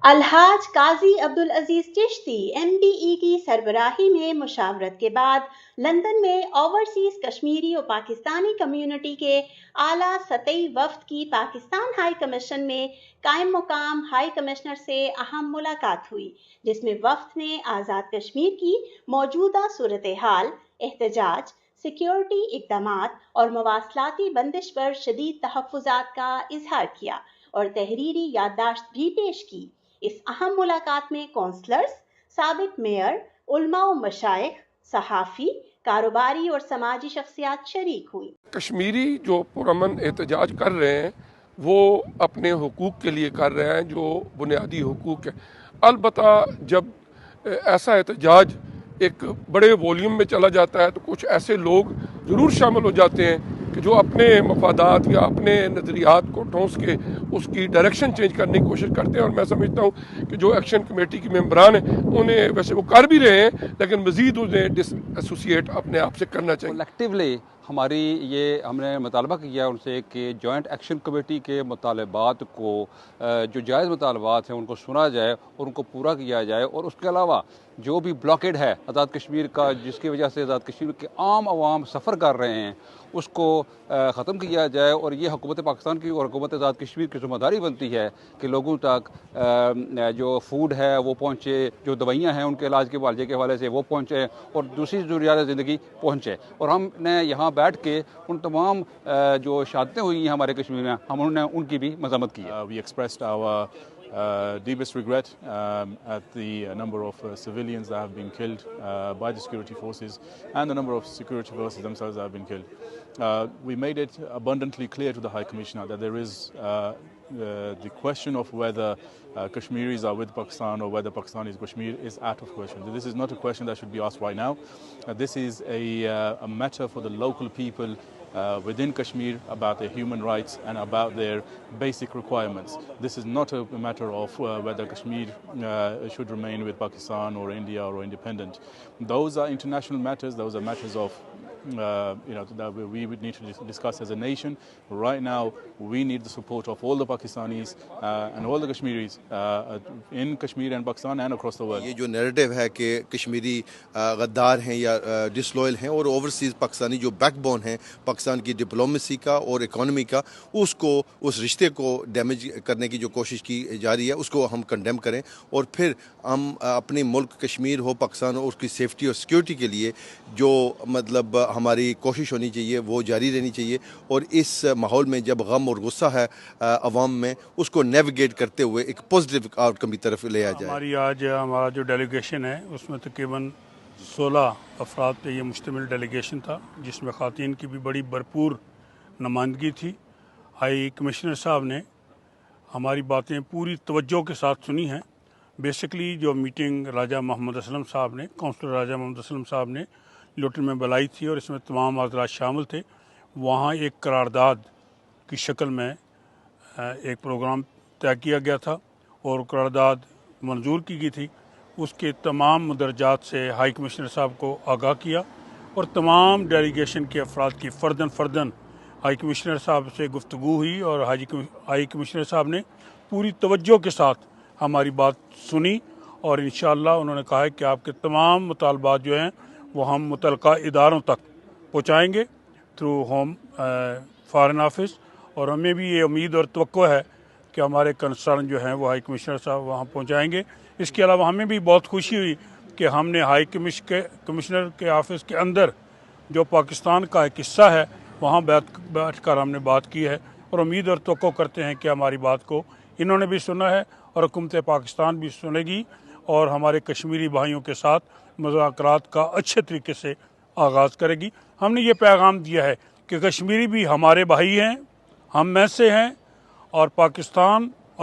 الحاج قاضی Abdul Aziz Chishti MBE کی سربراہی میں مشاورت کے بعد لندن میں اوورسیز کشمیری و پاکستانی کمیونٹی کے اعلیٰ سطحی وفد کی پاکستان ہائی کمیشن میں قائم مقام ہائی کمشنر سے اہم ملاقات ہوئی، جس میں وفد نے آزاد کشمیر کی موجودہ صورتحال، احتجاج، سیکیورٹی اقدامات اور مواصلاتی بندش پر شدید تحفظات کا اظہار کیا اور تحریری یادداشت بھی پیش کی۔ اس اہم ملاقات میں کونسلرز، سابق میئر، علماء و مشائخ، صحافی، کاروباری اور سماجی شخصیات شریک ہوئیں۔ کشمیری جو پرامن احتجاج کر رہے ہیں وہ اپنے حقوق کے لیے کر رہے ہیں جو بنیادی حقوق ہیں۔ البتہ جب ایسا احتجاج ایک بڑے والیوم میں چلا جاتا ہے تو کچھ ایسے لوگ ضرور شامل ہو جاتے ہیں کہ جو اپنے مفادات یا اپنے نظریات کو ٹھونس کے اس کی ڈائریکشن چینج کرنے کی کوشش کرتے ہیں، اور میں سمجھتا ہوں کہ جو ایکشن کمیٹی کے ممبران ہیں انہیں ویسے وہ کر بھی رہے ہیں لیکن مزید انہیں ڈس ایسوسیٹ اپنے آپ سے کرنا چاہیے۔ کلیکٹیولی ہم نے مطالبہ کیا ان سے کہ جوائنٹ ایکشن کمیٹی کے مطالبات کو جو جائز مطالبات ہیں ان کو سنا جائے اور ان کو پورا کیا جائے، اور اس کے علاوہ جو بھی بلاکیڈ ہے آزاد کشمیر کا جس کی وجہ سے آزاد کشمیر کے عام عوام سفر کر رہے ہیں اس کو ختم کیا جائے، اور یہ حکومت پاکستان کی اور حکومت آزاد کشمیر کی ذمہ داری بنتی ہے کہ لوگوں تک جو فوڈ ہے وہ پہنچے، جو دوائیاں ہیں ان کے علاج کے معالجے کے حوالے سے وہ پہنچے، اور دوسری ضروریات زندگی پہنچے۔ اور ہم نے یہاں بیٹھ کے ان تمام جو شہادتیں ہوئی ہیں ہمارے کشمیر میں ہم نے ان کی بھی مذمت کی ہے۔ We expressed our deepest regret at the number of civilians that have been killed by the security forces and the number of security forces themselves that have been killed. We made it abundantly clear to the High Commissioner that there is the question of whether Kashmiris are with Pakistan or whether Pakistan is Kashmir is out of question. This is not a question that should be asked right now. This is a matter for the local people within Kashmir about their human rights and about their basic requirements. This is not a matter of whether Kashmir should remain with Pakistan or India or independent. Those are international matters. Those are matters of that we would need to discuss as a nation. Right now, we need the support of all the Pakistanis and all the Kashmiris in Kashmir and Pakistan and across the world. یہ جو narrative ہے کہ کشمیری غدار ہیں یا ڈسلوئل ہیں، اور overseas Pakistani جو بیک بون ہیں پاکستان کی ڈپلومیسی کا اور اکانومی کا، اس رشتے کو ڈیمیج کرنے کی جو کوشش کی جا رہی ہے اس کو ہم کنڈیم کریں، اور پھر ہم اپنی ملک کشمیر ہو، پاکستان ہو، اس کی سیفٹی اور سیکیورٹی کے لیے جو مطلب ہماری کوشش ہونی چاہیے وہ جاری رہنی چاہیے، اور اس ماحول میں جب غم اور غصہ ہے عوام میں اس کو نیویگیٹ کرتے ہوئے ایک پازیٹیو آؤٹ کم کی طرف لے آ جائے۔ ہمارا جو ڈیلیگیشن ہے اس میں تقریباً 16 افراد پہ یہ مشتمل ڈیلیگیشن تھا، جس میں خواتین کی بھی بڑی بھرپور نمائندگی تھی۔ ہائی کمشنر صاحب نے ہماری باتیں پوری توجہ کے ساتھ سنی ہیں۔ بیسکلی جو میٹنگ راجہ محمد اسلم صاحب نے، کونسلر راجہ محمد اسلم صاحب نے لوٹن میں بلائی تھی اور اس میں تمام حضرات شامل تھے، وہاں ایک قرارداد کی شکل میں ایک پروگرام طے کیا گیا تھا اور قرارداد منظور کی گئی تھی۔ اس کے تمام مندرجات سے ہائی کمشنر صاحب کو آگاہ کیا، اور تمام ڈیلیگیشن کے افراد کی فرداً ہائی کمشنر صاحب سے گفتگو ہوئی، اور ہائی کمشنر صاحب نے پوری توجہ کے ساتھ ہماری بات سنی، اور انشاءاللہ انہوں نے کہا ہے کہ آپ کے تمام مطالبات جو ہیں وہ ہم متعلقہ اداروں تک پہنچائیں گے تھرو ہوم فارن آفس، اور ہمیں بھی یہ امید اور توقع ہے کہ ہمارے کنسرن جو ہیں وہ ہائی کمشنر صاحب وہاں پہنچائیں گے۔ اس کے علاوہ ہمیں بھی بہت خوشی ہوئی کہ ہم نے ہائی کمشنر کے آفس کے اندر جو پاکستان کا ایک حصہ ہے وہاں بیٹھ کر ہم نے بات کی ہے، اور امید اور توقع کرتے ہیں کہ ہماری بات کو انہوں نے بھی سنا ہے اور حکومت پاکستان بھی سنے گی، اور ہمارے کشمیری بھائیوں کے ساتھ مذاکرات کا اچھے طریقے سے آغاز کرے گی۔ ہم نے یہ پیغام دیا ہے کہ کشمیری بھی ہمارے بھائی ہیں، ہم میں سے ہیں، اور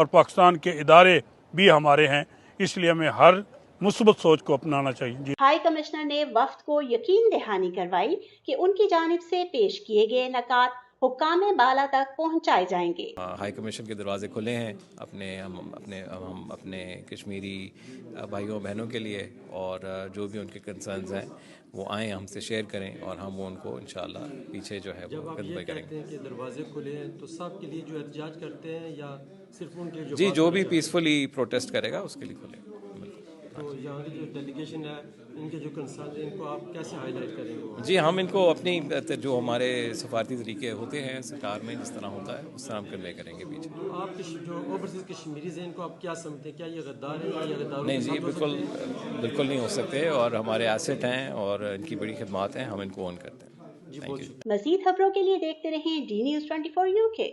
پاکستان کے ادارے بھی ہمارے ہیں، اس لیے ہمیں ہر مثبت سوچ کو اپنانا چاہیے۔ ہائی کمشنر نے وفد کو یقین دہانی کروائی کہ ان کی جانب سے پیش کیے گئے نکات حکام بالا تک پہنچائے جائیں گے۔ ہائی کمیشن کے دروازے کھلے ہیں ہم اپنے کشمیری بھائیوں بہنوں کے لیے، اور جو بھی ان کے کنسرنز ہیں وہ آئیں ہم سے شیئر کریں، اور ہم ان کو انشاءاللہ پیچھے جو ہے وہ کنوے کریں گے۔ جب آپ یہ کہتے ہیں کہ دروازے کھلے ہیں تو سب کے لیے جو احتجاج کرتے ہیں یا صرف ان کے جی جو بھی پیسفلی پروٹیسٹ کرے گا اس کے لیے کھولے گا. تو یہاں کی جو ڈیلیگیشن ہے ان کے جو کنسرن ہیں ان کو آپ کیسے ہائی لائٹ کریں گے؟ جی ہم ان کو اپنی جو ہمارے سفارتی طریقے ہوتے ہیں سرکار میں جس طرح ہوتا ہے اس طرح ہم کنوے کریں گے پیچھے. آپ جو اوورسیز کشمیریز ہیں ان کو آپ کیا سمجھتے ہیں؟ کیا یہ غدار ہیں یا غداروں نہیں کے جی ساتھ ہو بالکل سکتے ہیں؟ بالکل نہیں ہو سکتے اور ہمارے ایسٹ ہیں اور ان کی بڑی خدمات ہیں ہم ان کو اون کرتے ہیں. جی بہت شکریہ. مزید خبروں کے لیے دیکھتے رہیں DNews 24 UK.